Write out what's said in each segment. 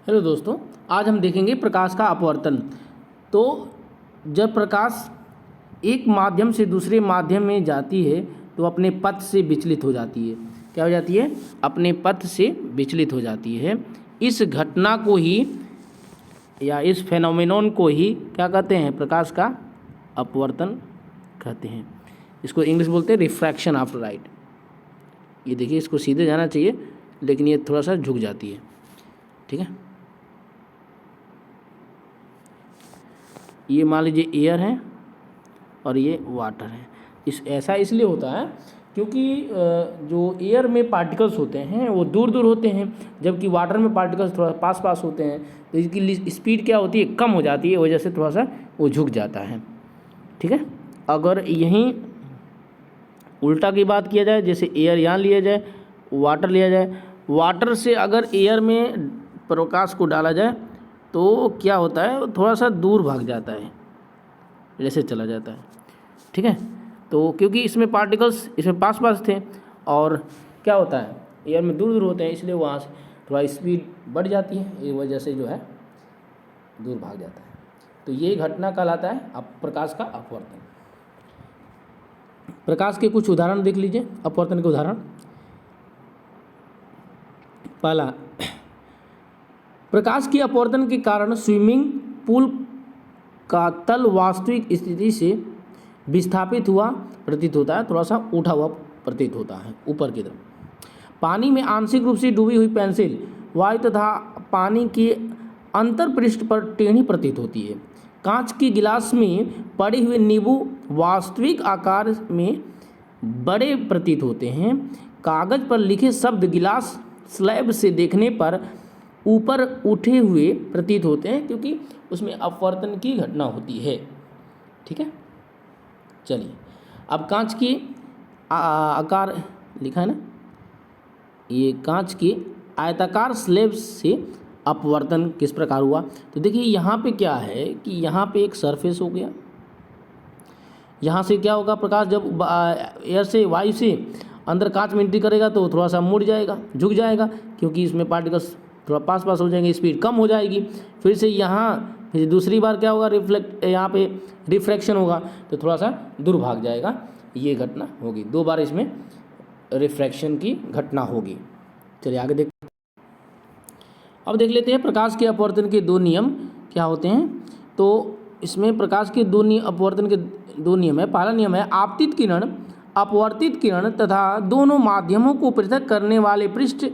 Hello दोस्तों, आज हम देखेंगे प्रकाश का अपवर्तन। तो जब प्रकाश एक माध्यम से दूसरे माध्यम में जाती है तो अपने पथ से विचलित हो जाती है। क्या हो जाती है? अपने पथ से विचलित हो जाती है। इस घटना को ही या इस फेनोमेनॉन को ही क्या कहते हैं? प्रकाश का अपवर्तन कहते हैं। इसको इंग्लिश बोलते हैं रिफ्रैक्शन ऑफ लाइट। ये देखिए, इसको सीधे जाना चाहिए लेकिन ये थोड़ा सा झुक जाती है। ठीक है, ये मान लीजिए एयर है और ये वाटर है। ऐसा इसलिए होता है क्योंकि जो एयर में पार्टिकल्स होते हैं वो दूर दूर होते हैं, जबकि वाटर में पार्टिकल्स थोड़ा पास पास होते हैं। तो इसकी स्पीड क्या होती है? कम हो जाती है, वजह से थोड़ा सा वो झुक जाता है। ठीक है, अगर यहीं उल्टा की बात किया जाए, जैसे एयर यहाँ लिया जाए, वाटर लिया जाए, वाटर से अगर एयर में प्रकाश को डाला जाए तो क्या होता है? वो थोड़ा सा दूर भाग जाता है, जैसे चला जाता है। ठीक है, तो क्योंकि इसमें पार्टिकल्स इसमें पास पास थे और क्या होता है, एयर में दूर दूर होते हैं, इसलिए वहाँ से थोड़ा स्पीड बढ़ जाती है, इस वजह से जो है दूर भाग जाता है। तो ये घटना कहलाता है प्रकाश का अपवर्तन। प्रकाश के कुछ उदाहरण देख लीजिए, अपवर्तन के उदाहरण। पहला, प्रकाश के अपवर्तन के कारण स्विमिंग पूल का तल वास्तविक स्थिति से विस्थापित हुआ प्रतीत होता है, थोड़ा सा उठा हुआ प्रतीत होता है ऊपर की तरफ। पानी में आंशिक रूप से डूबी हुई पेंसिल वायु तथा पानी के अंतर पृष्ठ पर टेढ़ी प्रतीत होती है। कांच के गिलास में पड़े हुए नींबू वास्तविक आकार में बड़े प्रतीत होते हैं। कागज पर लिखे शब्द गिलास स्लैब से देखने पर ऊपर उठे हुए प्रतीत होते हैं, क्योंकि उसमें अपवर्तन की घटना होती है। ठीक है, चलिए अब कांच की आकार लिखा है ना, ये कांच की आयताकार स्लैब से अपवर्तन किस प्रकार हुआ। तो देखिए यहाँ पे क्या है कि यहाँ पे एक सरफेस हो गया, यहाँ से क्या होगा, प्रकाश जब एयर से वायु से अंदर कांच में एंट्री करेगा तो थोड़ा सा मुड़ जाएगा, झुक जाएगा, क्योंकि इसमें पार्टिकल्स थोड़ा पास पास हो जाएंगे, स्पीड कम हो जाएगी। फिर से यहाँ फिर दूसरी बार क्या होगा, यहाँ पे रिफ्रैक्शन होगा तो थोड़ा सा दूर भाग जाएगा। ये घटना होगी, दो बार इसमें रिफ्रैक्शन की घटना होगी। चलिए आगे देख, अब देख लेते हैं प्रकाश के अपवर्तन के दो नियम क्या होते हैं। तो इसमें प्रकाश के अपवर्तन के दो नियम है। पहला नियम है आपतित किरण, अपवर्तित किरण तथा दोनों माध्यमों को पृथक करने वाले पृष्ठ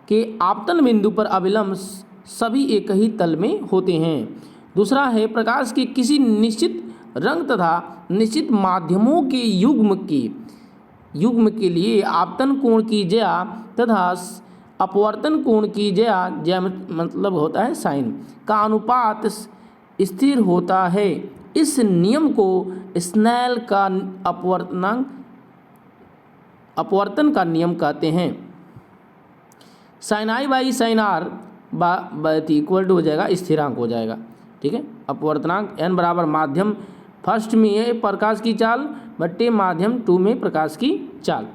के आपतन बिंदु पर अविलंब सभी एक ही तल में होते हैं। दूसरा है प्रकाश के किसी निश्चित रंग तथा निश्चित माध्यमों के युग्म के लिए आपतन कोण की ज्या तथा अपवर्तन कोण की ज्या मतलब होता है साइन का अनुपात स्थिर होता है। इस नियम को स्नेल का अपवर्तन का नियम कहते हैं। Sine I by sine R equal to हो जाएगा स्थिरांक हो जाएगा। ठीक है, अपवर्तनांक n बराबर माध्यम फर्स्ट में प्रकाश की चाल बट्टे माध्यम 2 में प्रकाश की चाल।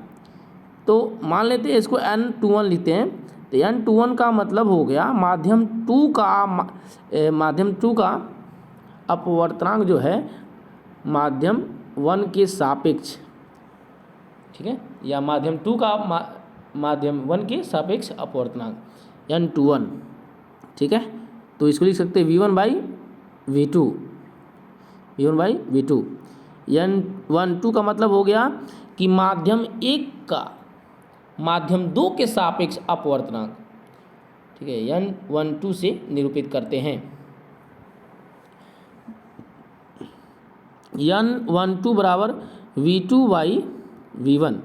तो मान लेते हैं इसको n21 लिखते हैं। तो n21 का मतलब हो गया माध्यम 2 का अपवर्तनांक जो है माध्यम 1 के सापेक्ष। ठीक है, या माध्यम 2 का माध्यम 1 के सापेक्ष अपवर्तनांक n21। ठीक है, तो इसको लिख सकते हैं v1 बाई v2, n12 का मतलब हो गया कि माध्यम 1 का माध्यम 2 के सापेक्ष अपवर्तनांक। ठीक है, n12 से निरूपित करते हैं। n12 बराबर v2 बाई v1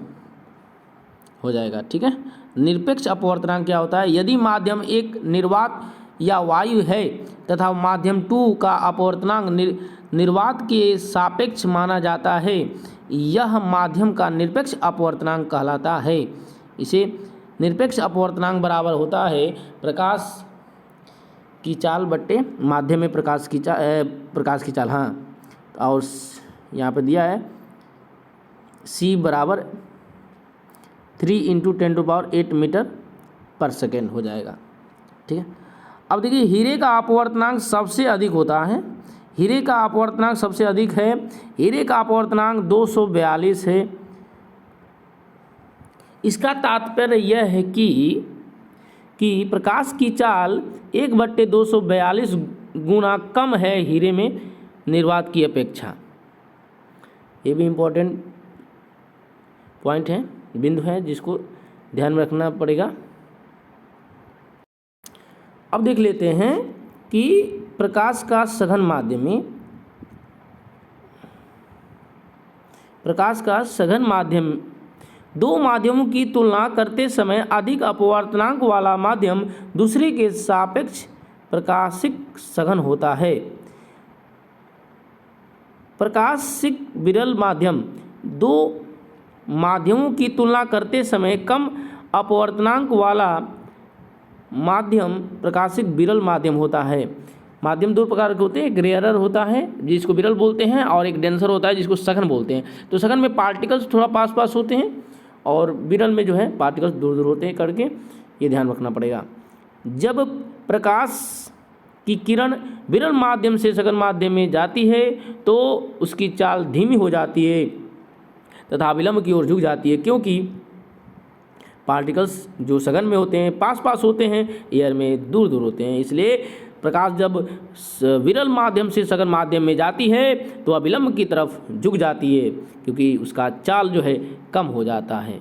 हो जाएगा। ठीक है, निरपेक्ष अपवर्तनांक क्या होता है? यदि माध्यम एक निर्वात या वायु है तथा माध्यम 2 का अपवर्तनांक निर्वात के सापेक्ष माना जाता है, यह माध्यम का निरपेक्ष अपवर्तनांक कहलाता है। इसे निरपेक्ष अपवर्तनांक बराबर होता है प्रकाश की चाल बट्टे माध्यम में प्रकाश की चाल। हाँ, और यहाँ पे दिया है c बराबर 3 × 10⁸ मीटर पर सेकेंड हो जाएगा। ठीक है, अब देखिए हीरे का अपवर्तनांक सबसे अधिक होता है, हीरे का अपवर्तनांक सबसे अधिक है, हीरे का अपवर्तनांक 242 है। इसका तात्पर्य यह है कि प्रकाश की चाल 1/242 गुना कम है हीरे में निर्वात की अपेक्षा। ये भी इम्पोर्टेंट पॉइंट है, बिंदु है जिसको ध्यान में रखना पड़ेगा। अब देख लेते हैं कि प्रकाश का सघन माध्यम दो माध्यमों की तुलना करते समय अधिक अपवर्तनांक वाला माध्यम दूसरे के सापेक्ष प्रकाशिक सघन होता है। प्रकाशिक विरल माध्यम दो माध्यमों की तुलना करते समय कम अपवर्तनांक वाला माध्यम प्रकाशिक विरल माध्यम होता है। माध्यम दो प्रकार के होते हैं, एक रेयरर होता है जिसको विरल बोलते हैं और एक डेंसर होता है जिसको सघन बोलते हैं। तो सघन में पार्टिकल्स थोड़ा पास पास होते हैं और विरल में जो है पार्टिकल्स दूर दूर होते हैं करके ये ध्यान रखना पड़ेगा। जब प्रकाश की किरण विरल माध्यम से सघन माध्यम में जाती है तो उसकी चाल धीमी हो जाती है तथा विलंब की ओर झुक जाती है, क्योंकि पार्टिकल्स जो सघन में होते हैं पास पास होते हैं, एयर में दूर दूर होते हैं। इसलिए प्रकाश जब विरल माध्यम से सघन माध्यम में जाती है तो वह विलंब की तरफ झुक जाती है क्योंकि उसका चाल जो है कम हो जाता है।